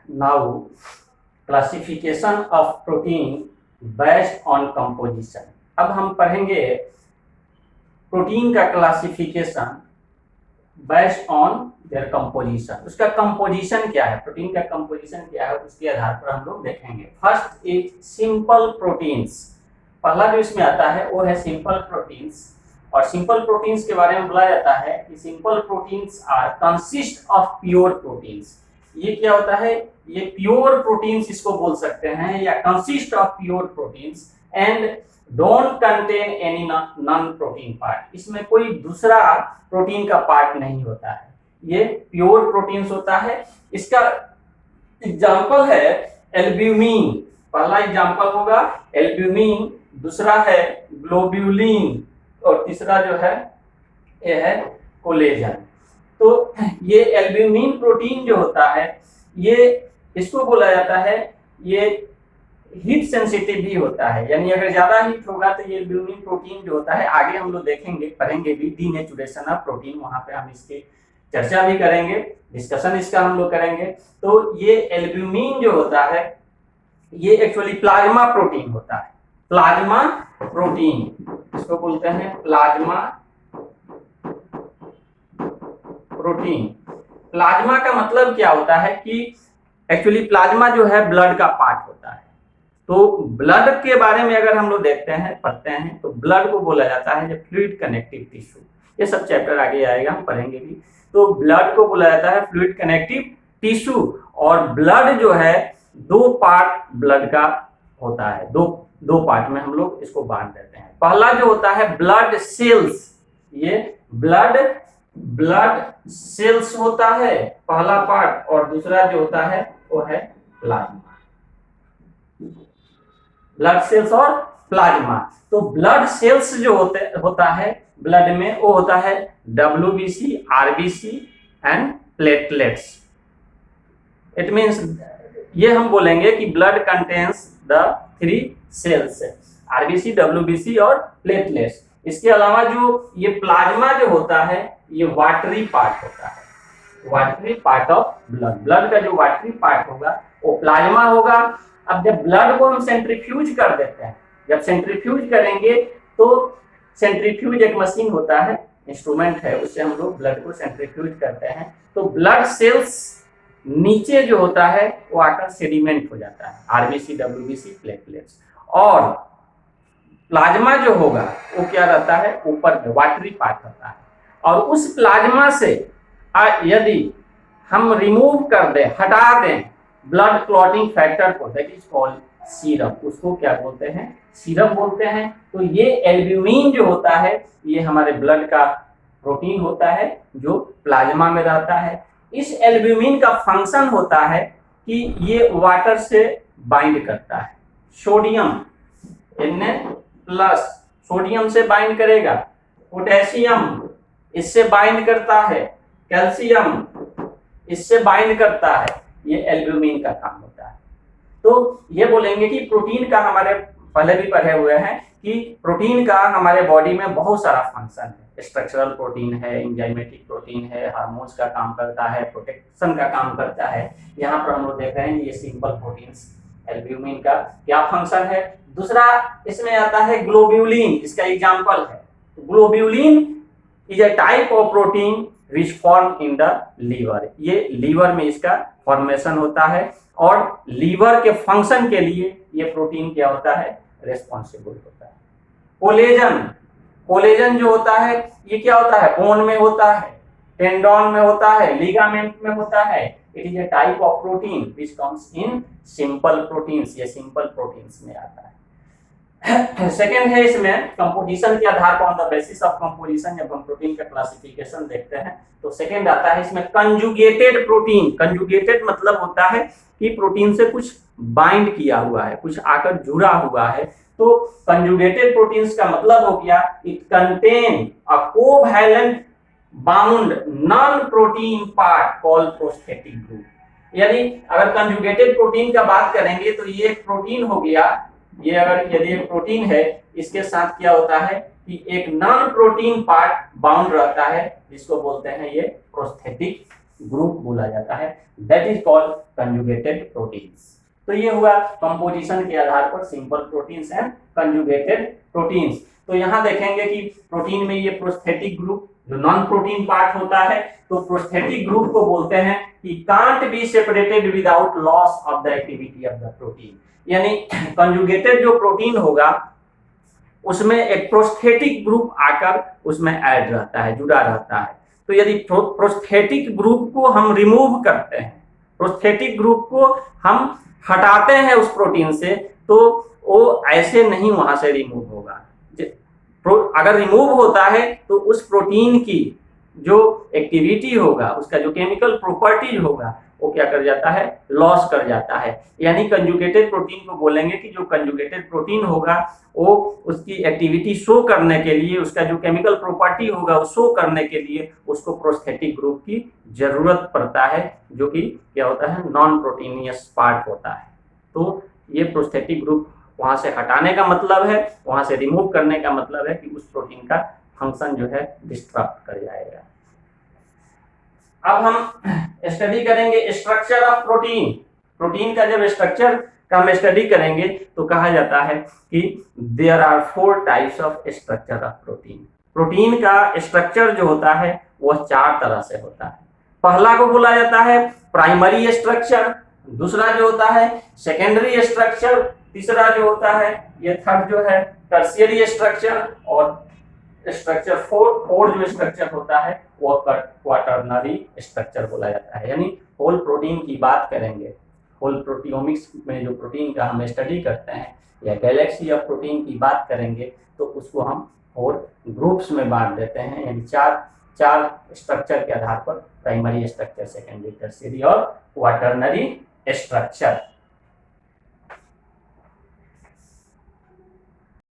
Now classification of protein based on composition. अब हम पढ़ेंगे प्रोटीन का classification based on their composition. उसका कंपोजिशन क्या है, प्रोटीन का कंपोजिशन क्या है, उसके आधार पर हम लोग देखेंगे। First is simple proteins. पहला जो इसमें आता है वो है सिंपल प्रोटीन्स। और सिंपल प्रोटीन्स के बारे में बोला जाता है कि simple proteins are consist of pure proteins. ये क्या होता है, ये प्योर प्रोटीन्स इसको बोल सकते हैं, या consist of pure proteins and don't contain any non protein part. इसमें कोई दूसरा प्रोटीन का पार्ट नहीं होता है, ये प्योर प्रोटीन्स होता है। इसका एग्जाम्पल है एल्ब्यूमिन, पहला एग्जाम्पल होगा एल्ब्यूमिन, दूसरा है ग्लोब्यूलिन और तीसरा जो है ये है कोलेजन। तो ये एल्ब्यूमिन प्रोटीन जो होता है ये इसको बोला जाता है, ये हीट सेंसिटिव भी होता है, यानी अगर ज्यादा हीट होगा तो ये एल्ब्यूमिन प्रोटीन जो होता है, आगे हम लोग देखेंगे पढ़ेंगे भी डीनेचुरेशन ऑफ प्रोटीन, वहां पे हम इसकी चर्चा भी करेंगे, डिस्कशन इसका हम लोग करेंगे। तो ये एल्ब्यूमिन जो होता है ये एक्चुअली प्लाज्मा प्रोटीन होता है, प्लाज्मा प्रोटीन इसको बोलते हैं प्लाज्मा प्रोटीन। प्लाज्मा का मतलब क्या होता है कि एक्चुअली प्लाज्मा जो है ब्लड का पार्ट होता है। तो ब्लड के बारे में अगर हम लोग देखते हैं पढ़ते हैं तो ब्लड को बोला जाता है फ्लूइड कनेक्टिव टिश्यू। ये सब चैप्टर आगे आएगा, हम पढ़ेंगे भी। तो ब्लड को बोला जाता है फ्लूइड कनेक्टिव टिश्यू। और ब्लड जो है दो पार्ट ब्लड का होता है, दो पार्ट में हम लोग इसको बांट देते हैं। पहला जो होता है ब्लड सेल्स, ये ब्लड सेल्स होता है पहला पार्ट, और दूसरा जो होता है वो है प्लाज्मा, ब्लड सेल्स और प्लाज्मा। तो ब्लड सेल्स जो होता है ब्लड में वो होता है WBC, RBC and platelets. It means ये हम बोलेंगे कि blood contains the 3 cells, RBC, WBC और प्लेटलेट्स। इसके अलावा जो ये प्लाज्मा जो होता है ये वाटरी पार्ट होता है, watery part of blood. Blood का जो वाटरी पार्ट होगा वो प्लाज्मा होगा। अब जब ब्लड को हम सेंट्रीफ्यूज कर देते हैं, जब सेंट्रीफ्यूज करेंगे तो सेंट्रीफ्यूज एक मशीन होता है, इंस्ट्रूमेंट है, उससे हम लोग ब्लड को सेंट्रीफ्यूज करते हैं। तो ब्लड सेल्स नीचे जो होता है वो आकर सेडिमेंट हो जाता है, RBC, WBC, प्लेटलेट्स। और प्लाज्मा जो होगा वो क्या रहता है, ऊपर में वाटरी पार्ट होता है। और उस प्लाज्मा से यदि हम रिमूव कर दें, हटा दें ब्लड क्लॉटिंग फैक्टर को, दैट इज कॉल्ड सीरम, उसको क्या बोलते हैं, सीरम बोलते हैं। तो ये एल्ब्यूमिन जो होता है ये हमारे ब्लड का प्रोटीन होता है जो प्लाज्मा में रहता है। इस एल्ब्यूमिन का फंक्शन होता है कि ये वाटर से बाइंड करता है, सोडियम Na+ सोडियम से बाइंड करेगा, पोटेशियम इससे बाइंड करता है, कैल्शियम इससे बाइंड करता है, ये एल्ब्यूमिन का काम होता है। तो ये बोलेंगे कि प्रोटीन का, हमारे पहले भी पढ़े हुए हैं कि प्रोटीन का हमारे बॉडी में बहुत सारा फंक्शन है। स्ट्रक्चरल प्रोटीन है, एंजाइमेटिक प्रोटीन है, हार्मोन्स का काम करता है, प्रोटेक्शन का काम करता है। यहाँ पर हम लोग देख रहे हैं ये सिंपल प्रोटीन्स, एल्ब्यूमिन का क्या फंक्शन है। दूसरा इसमें आता है ग्लोब्यूलिन, इसका एग्जाम्पल है। Globulin is a type of protein which form in the liver. ये लीवर में इसका फॉर्मेशन होता है और लीवर के फंक्शन के लिए ये प्रोटीन क्या होता है, रेस्पॉन्सिबल होता है। कोलेजन जो होता है ये क्या होता है, बोन में होता है, टेंडन में होता है, लिगामेंट में होता है। It is a type of protein which comes in simple proteins, ये सिंपल प्रोटीन्स में आता है। सेकेंड है इसमें कंपोजिशन के आधार पर, on the basis of composition जब हम प्रोटीन का क्लासिफिकेशन देखते हैं तो सेकेंड आता है इसमें कंजुगेटेड प्रोटीन। कंजुगेटेड मतलब होता है कि प्रोटीन से कुछ बाइंड किया हुआ है, कुछ आकर जुड़ा हुआ है। तो कंजुगेटेड प्रोटीन्स का मतलब हो गया it contain a covalent bound non protein part called prosthetic group. यदि अगर कंजुगेटेड प्रोटीन का बात करेंगे तो ये एक प्रोटीन हो गया, ये अगर यदि एक प्रोटीन है इसके साथ क्या होता है कि एक नॉन प्रोटीन पार्ट बाउंड रहता है, जिसको बोलते हैं ये प्रोस्थेटिक ग्रुप बोला जाता है, that is called conjugated proteins. तो ये हुआ कंपोजिशन के आधार पर simple proteins and conjugated proteins. तो यहाँ देखेंगे कि प्रोटीन में ये प्रोस्थेटिक ग्रुप जो नॉन प्रोटीन पार्ट होता है, तो प्रोस्थेटिक ग्रुप को बोलते हैं कि can't be separated without loss of the activity of the protein. यानी कंजुगेटेड जो प्रोटीन होगा उसमें एक प्रोस्थेटिक ग्रुप आकर उसमें ऐड रहता है, जुड़ा रहता है। तो यदि प्रोस्थेटिक ग्रुप को हम रिमूव करते हैं, प्रोस्थेटिक ग्रुप को हम हटाते हैं उस प्रोटीन से, तो वो ऐसे नहीं वहां से रिमूव होगा। अगर रिमूव होता है तो उस प्रोटीन की जो एक्टिविटी होगा, उसका जो केमिकल प्रॉपर्टीज होगा, वो क्या कर जाता है, लॉस कर जाता है। यानी कंजुगेटेड प्रोटीन को बोलेंगे कि जो कंजुगेटेड प्रोटीन होगा वो उसकी एक्टिविटी शो करने के लिए, उसका जो केमिकल प्रॉपर्टी होगा वो शो करने के लिए उसको प्रोस्थेटिक ग्रुप की जरूरत पड़ता है, जो कि क्या होता है, नॉन प्रोटीनियस पार्ट होता है। तो ये प्रोस्थेटिक ग्रुप वहां से हटाने का मतलब है, वहां से रिमूव करने का मतलब है कि उस प्रोटीन का फंक्शन जो है डिस्टर्ब कर जाएगा। अब हम स्टडी करेंगे स्ट्रक्चर ऑफ प्रोटीन। प्रोटीन का जब स्ट्रक्चर का हम स्टडी करेंगे तो कहा जाता है कि there are 4 types of structure of protein. Protein का स्ट्रक्चर जो होता है वह 4 तरह से होता है। पहला को बोला जाता है प्राइमरी स्ट्रक्चर, दूसरा जो होता है सेकेंडरी स्ट्रक्चर, तीसरा जो होता है ये थर्ड जो है टर्शियरी स्ट्रक्चर, और स्ट्रक्चर 4 जो स्ट्रक्चर होता है वो क्वाटरनरी स्ट्रक्चर बोला जाता है। यानी होल प्रोटीन की बात करेंगे, होल प्रोटियोमिक्स में जो प्रोटीन का हम स्टडी करते हैं या गैलेक्सी ऑफ प्रोटीन की बात करेंगे, तो उसको हम 4 ग्रुप्स में बांट देते हैं। यानी चार स्ट्रक्चर के आधार पर, प्राइमरी स्ट्रक्चर, सेकेंडरी, टर्शियरी और क्वाटरनरी स्ट्रक्चर।